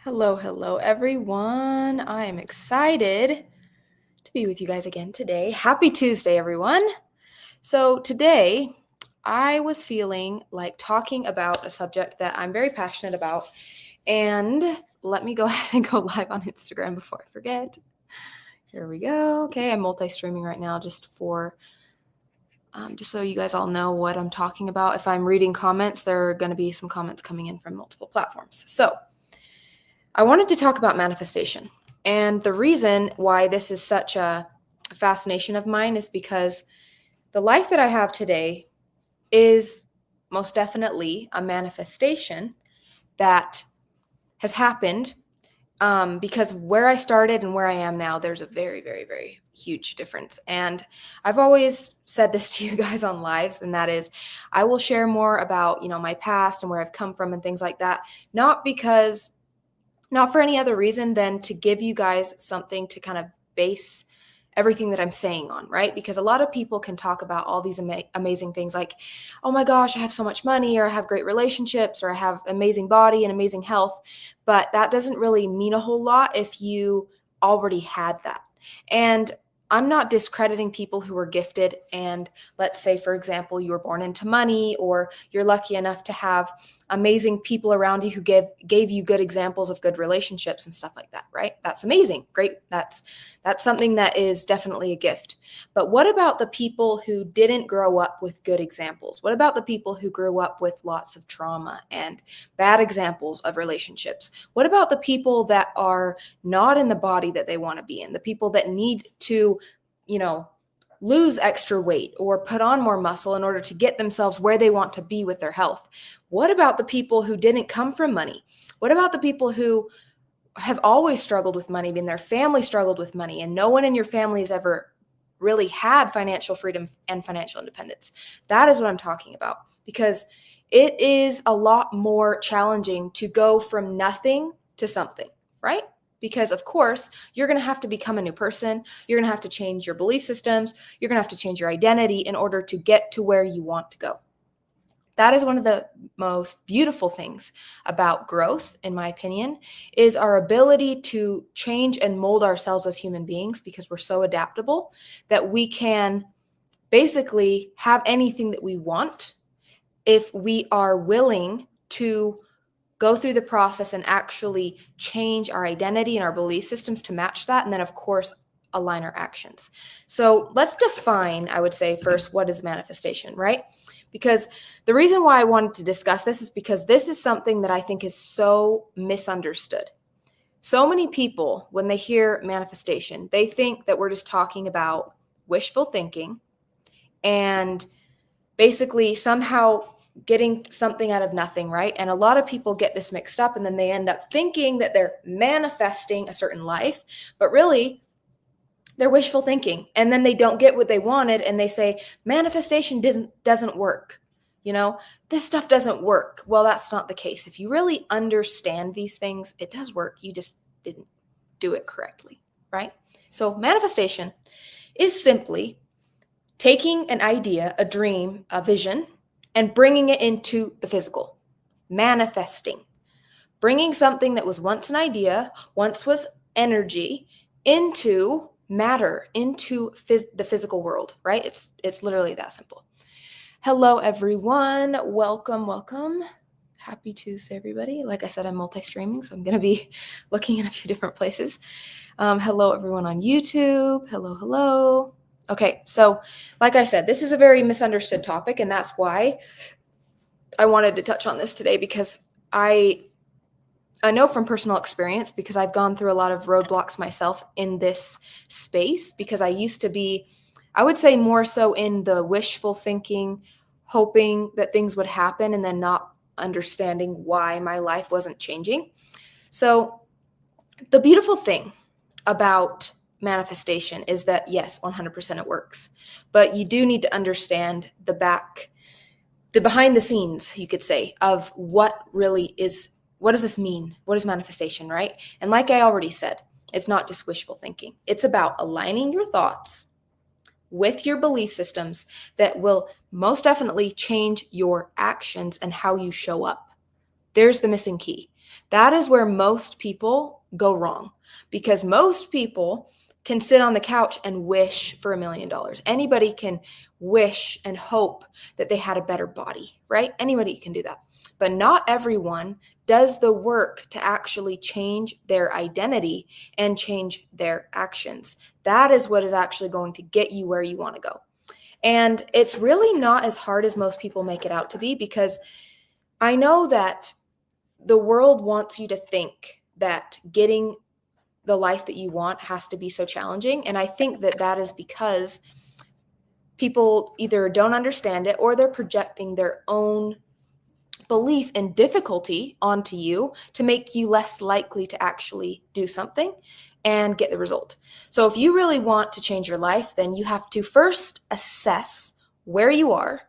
Hello, everyone. I am excited to be with you guys again today. Happy Tuesday, everyone. So, today I was feeling like talking about a subject that I'm very passionate about. And let me go ahead and go live on Instagram before I forget. Here we go. Okay, I'm multi-streaming right now just so you guys all know what I'm talking about. If I'm reading comments, there are going to be some comments coming in from multiple platforms. So, I wanted to talk about manifestation. And the reason why this is such a fascination of mine is because the life that I have today is most definitely a manifestation that has happened because where I started and where I am now, there's a very, very, very huge difference. And I've always said this to you guys on lives, and that is I will share more about, my past and where I've come from and things like that, not for any other reason than to give you guys something to kind of base everything that I'm saying on, right? Because a lot of people can talk about all these amazing things like, oh my gosh, I have so much money, or I have great relationships, or I have amazing body and amazing health. But that doesn't really mean a whole lot if you already had that. And I'm not discrediting people who are gifted. And let's say, for example, you were born into money, or you're lucky enough to have amazing people around you who gave you good examples of good relationships and stuff like that, right? That's amazing. Great. That's something that is definitely a gift. But what about the people who didn't grow up with good examples? What about the people who grew up with lots of trauma and bad examples of relationships? What about the people that are not in the body that they want to be in? The people that need to, lose extra weight or put on more muscle in order to get themselves where they want to be with their health? What about the people who didn't come from money? What about the people who have always struggled with money, and their family struggled with money, and no one in your family has ever really had financial freedom and financial independence? That is what I'm talking about, because it is a lot more challenging to go from nothing to something, right? Because of course, you're going to have to become a new person. You're going to have to change your belief systems. You're going to have to change your identity in order to get to where you want to go. That is one of the most beautiful things about growth, in my opinion, is our ability to change and mold ourselves as human beings, because we're so adaptable that we can basically have anything that we want if we are willing to go through the process and actually change our identity and our belief systems to match that. And then, of course, align our actions. So let's define, I would say, first, what is manifestation, right? Because the reason why I wanted to discuss this is because this is something that I think is so misunderstood. So many people, when they hear manifestation, they think that we're just talking about wishful thinking and basically somehow getting something out of nothing, right? And a lot of people get this mixed up, and then they end up thinking that they're manifesting a certain life, but really they're wishful thinking. And then they don't get what they wanted, and they say manifestation doesn't work. This stuff doesn't work. Well, that's not the case. If you really understand these things, it does work. You just didn't do it correctly, right? So manifestation is simply taking an idea, a dream, a vision, and bringing it into the physical. Manifesting. Bringing something that was once an idea, once was energy, into matter, into the physical world, right? It's literally that simple. Hello, everyone. Welcome. Happy Tuesday, everybody. Like I said, I'm multi-streaming, so I'm going to be looking in a few different places. Hello, everyone on YouTube. Hello. Okay, so like I said, this is a very misunderstood topic, and that's why I wanted to touch on this today, because I know from personal experience, because I've gone through a lot of roadblocks myself in this space, because I used to be, I would say, more so in the wishful thinking, hoping that things would happen, and then not understanding why my life wasn't changing. So the beautiful thing about manifestation is that, yes, 100% it works, but you do need to understand the behind the scenes, you could say, of what does this mean? What is manifestation, right? And like I already said, it's not just wishful thinking. It's about aligning your thoughts with your belief systems that will most definitely change your actions and how you show up. There's the missing key. That is where most people go wrong, because most people can sit on the couch and wish for $1 million. Anybody can wish and hope that they had a better body, right? Anybody can do that. But not everyone does the work to actually change their identity and change their actions. That is what is actually going to get you where you want to go. And it's really not as hard as most people make it out to be, because I know that the world wants you to think that getting the life that you want has to be so challenging. And I think that that is because people either don't understand it, or they're projecting their own belief in difficulty onto you to make you less likely to actually do something and get the result. So if you really want to change your life, then you have to first assess where you are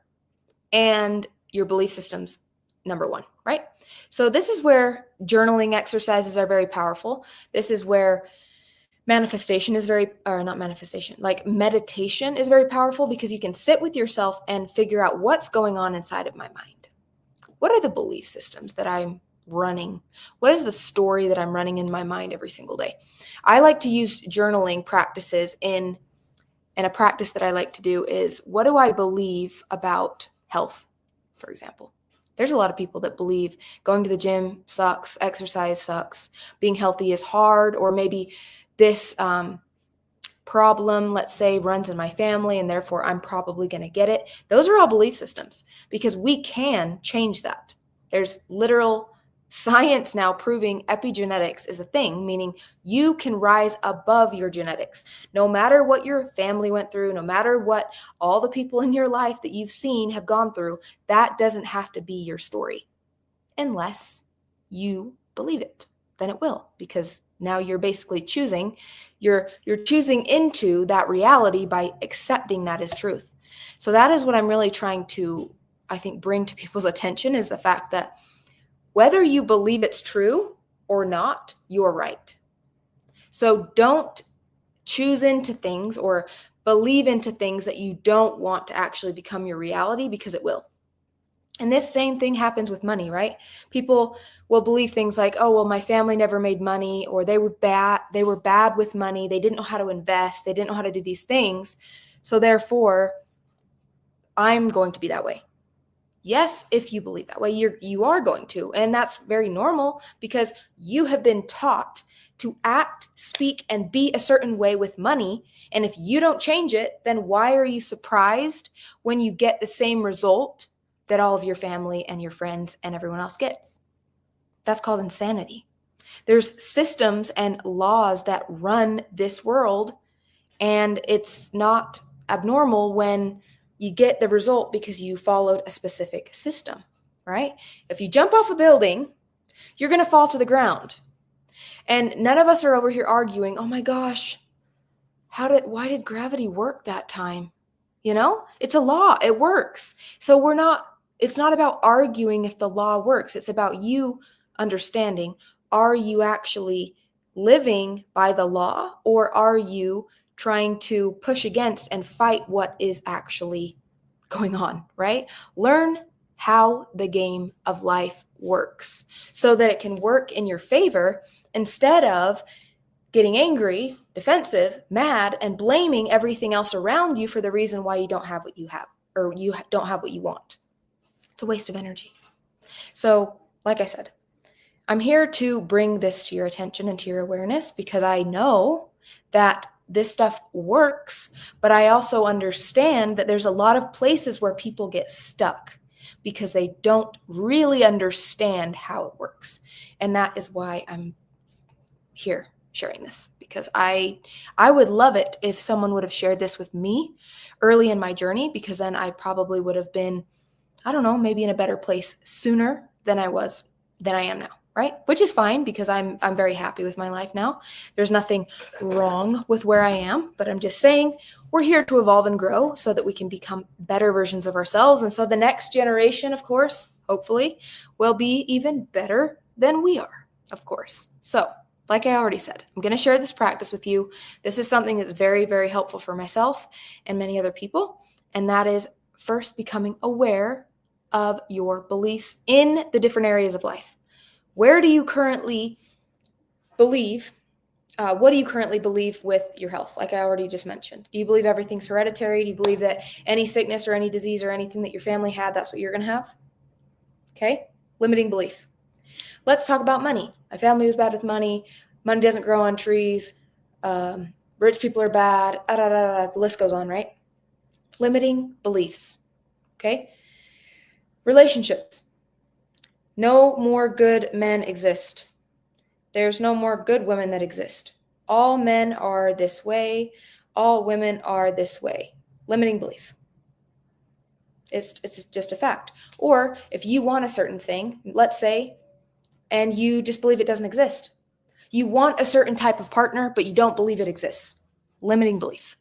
and your belief systems, number one, right? So this is where journaling exercises are very powerful. This is where meditation is very powerful, because you can sit with yourself and figure out what's going on inside of my mind. What are the belief systems that I'm running? What is the story that I'm running in my mind every single day? I like to use journaling practices and a practice that I like to do is, what do I believe about health, for example? There's a lot of people that believe going to the gym sucks, exercise sucks, being healthy is hard, or maybe this problem, let's say, runs in my family and therefore I'm probably going to get it. Those are all belief systems, because we can change that. There's literal science now proving epigenetics is a thing, meaning you can rise above your genetics. No matter what your family went through, no matter what all the people in your life that you've seen have gone through, that doesn't have to be your story unless you believe it. Then it will, because now you're basically choosing. You're choosing into that reality by accepting that as truth. So that is what I'm really trying to, I think, bring to people's attention, is the fact that whether you believe it's true or not, you're right. So don't choose into things or believe into things that you don't want to actually become your reality, because it will. And this same thing happens with money, right? People will believe things like, oh, well, my family never made money, or they were bad with money. They didn't know how to invest. They didn't know how to do these things. So therefore, I'm going to be that way. Yes, if you believe that way, you are going to. And that's very normal, because you have been taught to act, speak, and be a certain way with money. And if you don't change it, then why are you surprised when you get the same result that all of your family and your friends and everyone else gets? That's called insanity. There's systems and laws that run this world, and it's not abnormal when you get the result because you followed a specific system, right? If you jump off a building, you're going to fall to the ground. And none of us are over here arguing, oh my gosh, why did gravity work that time? It's a law. It works. So it's not about arguing if the law works. It's about you understanding, are you actually living by the law, or are you trying to push against and fight what is actually going on, right? Learn how the game of life works so that it can work in your favor, instead of getting angry, defensive, mad, and blaming everything else around you for the reason why you don't have what you have, or you don't have what you want. It's a waste of energy. So, like I said, I'm here to bring this to your attention and to your awareness, because I know that this stuff works, but I also understand that there's a lot of places where people get stuck because they don't really understand how it works. And that is why I'm here sharing this, because I would love it if someone would have shared this with me early in my journey, because then I probably would have been, I don't know, maybe in a better place sooner than I am now. Right? Which is fine, because I'm very happy with my life now. There's nothing wrong with where I am, but I'm just saying we're here to evolve and grow so that we can become better versions of ourselves. And so the next generation, of course, hopefully, will be even better than we are, of course. So, like I already said, I'm going to share this practice with you. This is something that's very, very helpful for myself and many other people. And that is first becoming aware of your beliefs in the different areas of life. Where do you currently believe? What do you currently believe with your health? Like I already just mentioned. Do you believe everything's hereditary? Do you believe that any sickness or any disease or anything that your family had, that's what you're going to have? Okay. Limiting belief. Let's talk about money. My family was bad with money. Money doesn't grow on trees. Rich people are bad. The list goes on, right? Limiting beliefs. Okay. Relationships. No more good men exist. There's no more good women that exist. All men are this way. All women are this way. Limiting belief. It's just a fact. Or if you want a certain thing, let's say, and you just believe it doesn't exist. You want a certain type of partner, but you don't believe it exists. Limiting belief.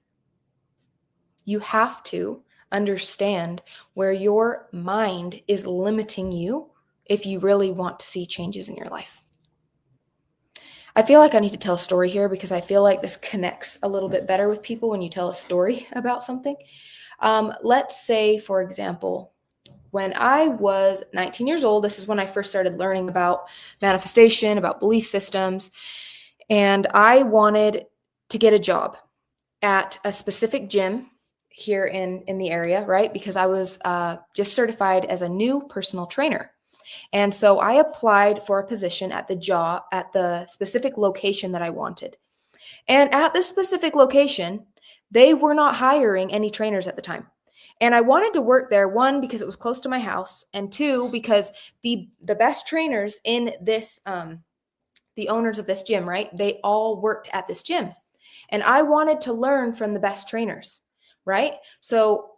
You have to understand where your mind is limiting you if you really want to see changes in your life. I feel like I need to tell a story here because I feel like this connects a little bit better with people when you tell a story about something. Let's say, for example, when I was 19 years old, this is when I first started learning about manifestation, about belief systems, and I wanted to get a job at a specific gym here in the area, right? Because I was just certified as a new personal trainer. And so I applied for a position at the job at the specific location that I wanted. And at this specific location, they were not hiring any trainers at the time. And I wanted to work there, one, because it was close to my house, and two, because the best trainers in this, the owners of this gym, right? They all worked at this gym. And I wanted to learn from the best trainers, right? So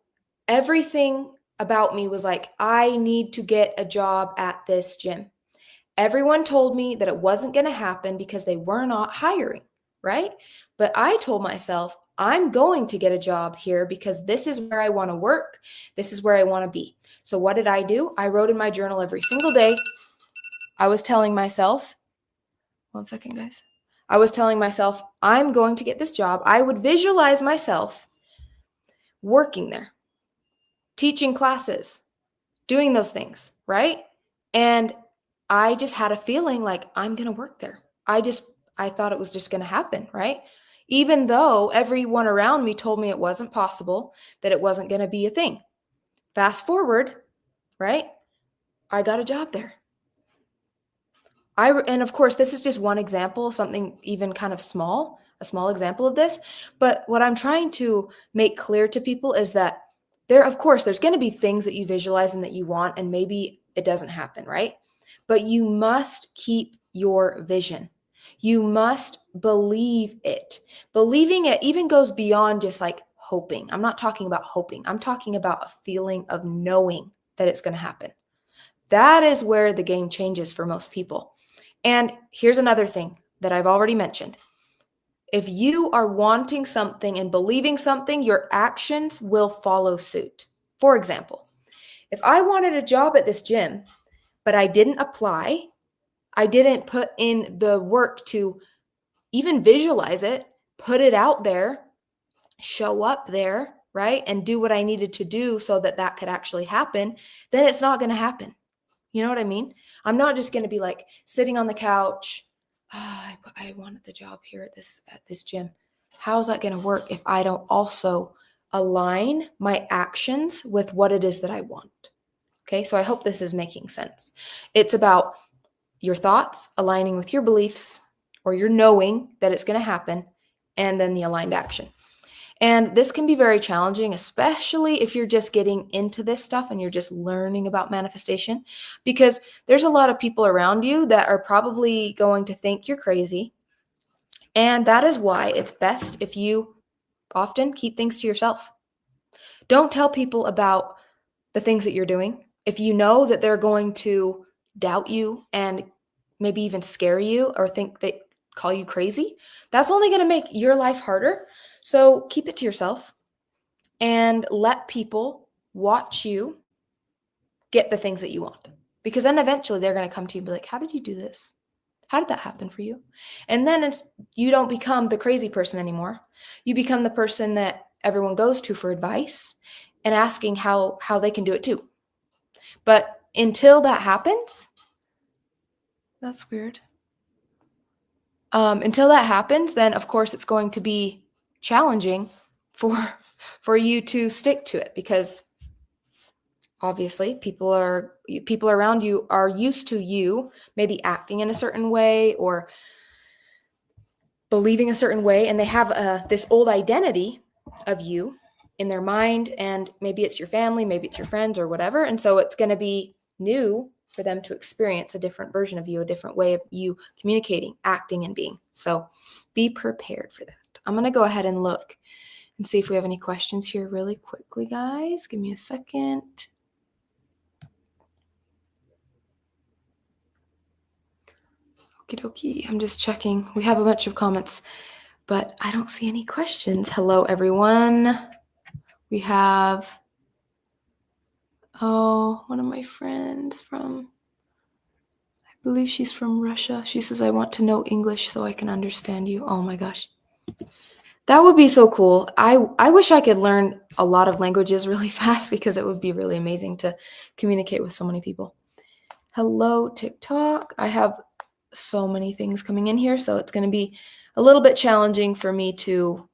everything about me was like, I need to get a job at this gym. Everyone told me that it wasn't going to happen because they were not hiring, right? But I told myself, I'm going to get a job here because this is where I want to work. This is where I want to be. So what did I do? I wrote in my journal every single day. I was telling myself, one second, guys. I was telling myself, I'm going to get this job. I would visualize myself working there, teaching classes, doing those things, right? And I just had a feeling like I'm going to work there. I thought it was just going to happen, right? Even though everyone around me told me it wasn't possible, that it wasn't going to be a thing. Fast forward, right? I got a job there. And of course, this is just one example, something even kind of small, a small example of this. But what I'm trying to make clear to people is that of course, there's going to be things that you visualize and that you want, and maybe it doesn't happen, right? But you must keep your vision. You must believe it. Believing it even goes beyond just like hoping. I'm not talking about hoping. I'm talking about a feeling of knowing that it's going to happen. That is where the game changes for most people. And here's another thing that I've already mentioned. If you are wanting something and believing something, your actions will follow suit. For example, if I wanted a job at this gym, but I didn't apply, I didn't put in the work to even visualize it, put it out there, show up there, right? And do what I needed to do so that that could actually happen, then it's not going to happen. You know what I mean? I'm not just going to be like sitting on the couch. Oh, I wanted the job here at this gym. How's that going to work if I don't also align my actions with what it is that I want? Okay, so I hope this is making sense. It's about your thoughts aligning with your beliefs or your knowing that it's going to happen, and then the aligned action. And this can be very challenging, especially if you're just getting into this stuff and you're just learning about manifestation, because there's a lot of people around you that are probably going to think you're crazy. And that is why it's best if you often keep things to yourself. Don't tell people about the things that you're doing. If you know that they're going to doubt you and maybe even scare you or think they call you crazy, that's only going to make your life harder. So keep it to yourself and let people watch you get the things that you want. Because then eventually they're going to come to you and be like, how did you do this? How did that happen for you? And then you don't become the crazy person anymore. You become the person that everyone goes to for advice and asking how they can do it too. But until that happens, that's weird. Until that happens, then of course it's going to be challenging for you to stick to it, because obviously people around you are used to you maybe acting in a certain way or believing a certain way, and they have this old identity of you in their mind, and maybe it's your family, maybe it's your friends or whatever, and so it's going to be new for them to experience a different version of you, a different way of you communicating, acting, and being. So be prepared for that. I'm going to go ahead and look and see if we have any questions here really quickly, guys. Give me a second. Okie dokie. I'm just checking. We have a bunch of comments, but I don't see any questions. Hello, everyone. We have, one of my friends I believe she's from Russia. She says, I want to know English so I can understand you. Oh my gosh. That would be so cool. I wish I could learn a lot of languages really fast, because it would be really amazing to communicate with so many people. Hello, TikTok. I have so many things coming in here, so it's going to be a little bit challenging for me to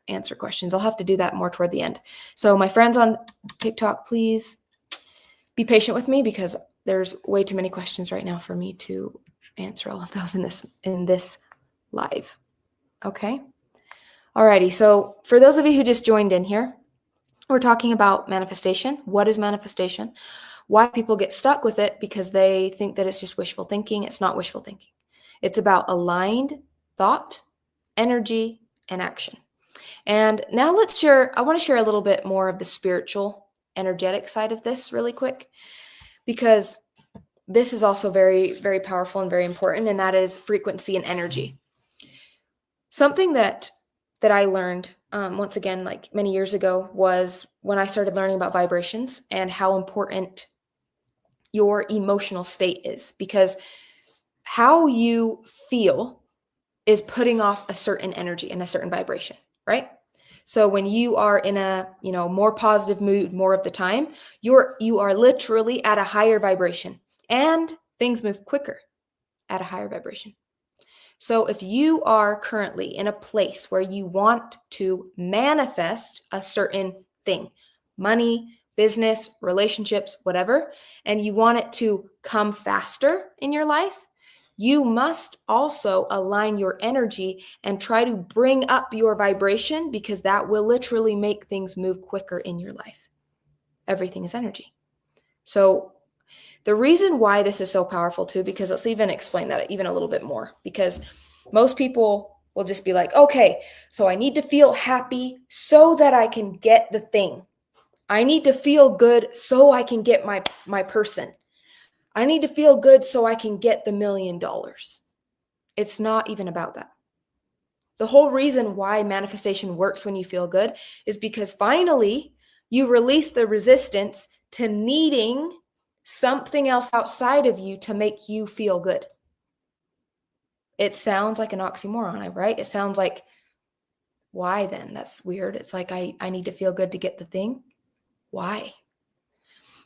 answer questions. I'll have to do that more toward the end. So my friends on TikTok, please be patient with me, because there's way too many questions right now for me to answer all of those in this live. Okay. Alrighty. So for those of you who just joined in here, we're talking about manifestation. What is manifestation? Why people get stuck with it, because they think that it's just wishful thinking. It's not wishful thinking. It's about aligned thought, energy, and action. And now I want to share a little bit more of the spiritual, energetic side of this really quick, because this is also very, very powerful and very important, and that is frequency and energy. Something that I learned, once again, like many years ago, was when I started learning about vibrations and how important your emotional state is, because how you feel is putting off a certain energy and a certain vibration, right? So when you are in a, more positive mood more of the time, you are literally at a higher vibration, and things move quicker at a higher vibration. So if you are currently in a place where you want to manifest a certain thing, money, business, relationships, whatever, and you want it to come faster in your life, you must also align your energy and try to bring up your vibration, because that will literally make things move quicker in your life. Everything is energy. So the reason why this is so powerful too, because let's even explain that even a little bit more, because most people will just be like, okay, so I need to feel happy so that I can get the thing. I need to feel good so I can get my person. I need to feel good so I can get the $1 million. It's not even about that. The whole reason why manifestation works when you feel good is because finally you release the resistance to needing something else outside of you to make you feel good. It sounds like an oxymoron, right? It sounds like, why then? That's weird. It's like, I need to feel good to get the thing. Why?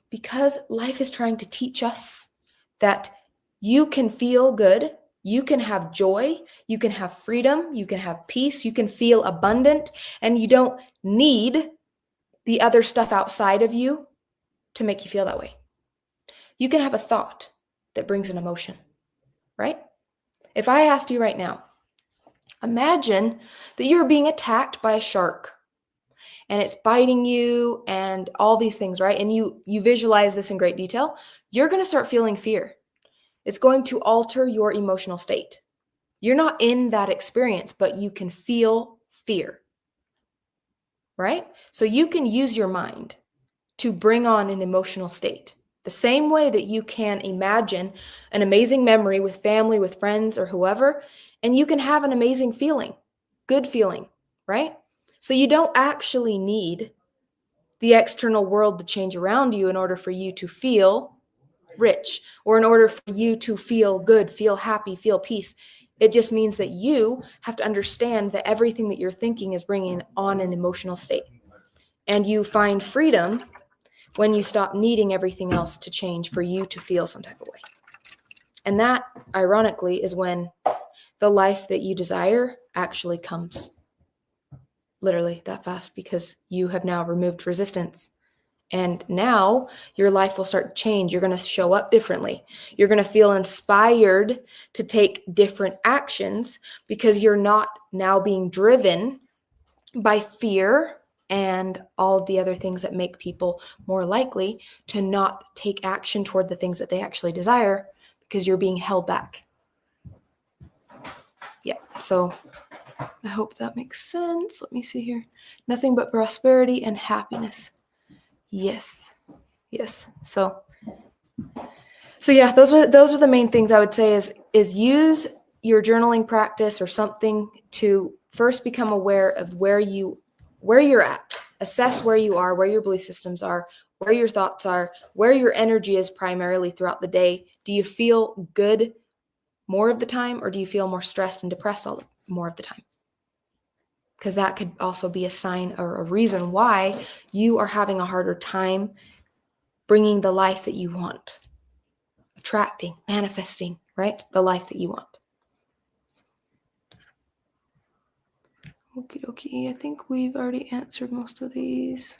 Because life is trying to teach us that you can feel good, you can have joy, you can have freedom, you can have peace, you can feel abundant, and you don't need the other stuff outside of you to make you feel that way. You can have a thought that brings an emotion, right? If I asked you right now, imagine that you're being attacked by a shark and it's biting you and all these things, right? And you visualize this in great detail. You're going to start feeling fear. It's going to alter your emotional state. You're not in that experience, but you can feel fear, right? So you can use your mind to bring on an emotional state. The same way that you can imagine an amazing memory with family, with friends, or whoever, and you can have an amazing feeling, good feeling, right? So you don't actually need the external world to change around you in order for you to feel rich, or in order for you to feel good, feel happy, feel peace. It just means that you have to understand that everything that you're thinking is bringing on an emotional state. And you find freedom when you stop needing everything else to change for you to feel some type of way. And that, ironically, is when the life that you desire actually comes. Literally that fast, because you have now removed resistance. And now your life will start to change. You're going to show up differently. You're going to feel inspired to take different actions because you're not now being driven by fear and all of the other things that make people more likely to not take action toward the things that they actually desire because you're being held back. Yeah, so I hope that makes sense. Let me see here. Nothing but prosperity and happiness. Yes. So yeah, those are the main things I would say is use your journaling practice or something to first become aware of where you're at. Assess where you are, where your belief systems are, where your thoughts are, where your energy is primarily throughout the day. Do you feel good more of the time, or do you feel more stressed and depressed more of the time? Because that could also be a sign or a reason why you are having a harder time bringing the life that you want, attracting, manifesting, right? The life that you want. Okie dokie, I think we've already answered most of these.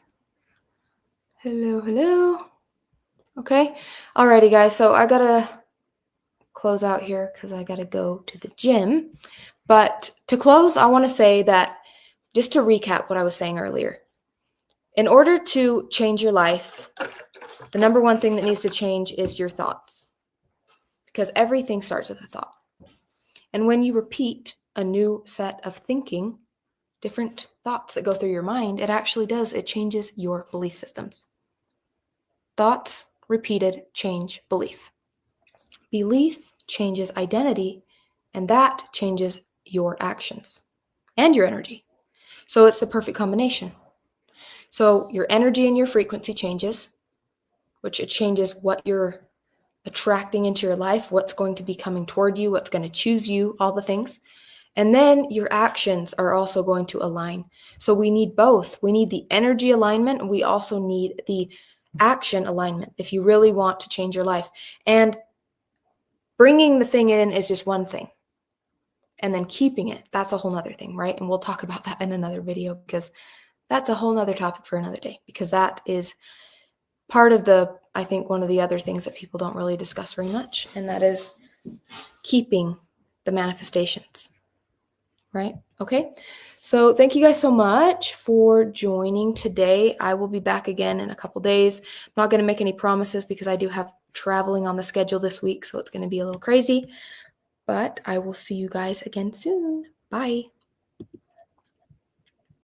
Hello. Okay, alrighty guys, so I gotta close out here because I gotta go to the gym. But to close, I want to say that, just to recap what I was saying earlier, in order to change your life, the number one thing that needs to change is your thoughts, because everything starts with a thought. And when you repeat a new set of thinking, different thoughts that go through your mind, it changes your belief systems. Thoughts repeated change belief. Belief changes identity, and that changes your actions and your energy. So it's the perfect combination. So your energy and your frequency changes, which it changes what you're attracting into your life, what's going to be coming toward you, what's going to choose you, all the things. And then your actions are also going to align. So we need both. We need the energy alignment, and we also need the action alignment if you really want to change your life. And bringing the thing in is just one thing. And then keeping it, that's a whole nother thing, right? And we'll talk about that in another video, because that's a whole nother topic for another day, because that is part of I think one of the other things that people don't really discuss very much, and that is keeping the manifestations, right? Okay. So thank you guys so much for joining today. I will be back again in a couple days. I'm not going to make any promises because I do have traveling on the schedule this week, so it's going to be a little crazy, but I will see you guys again soon. Bye.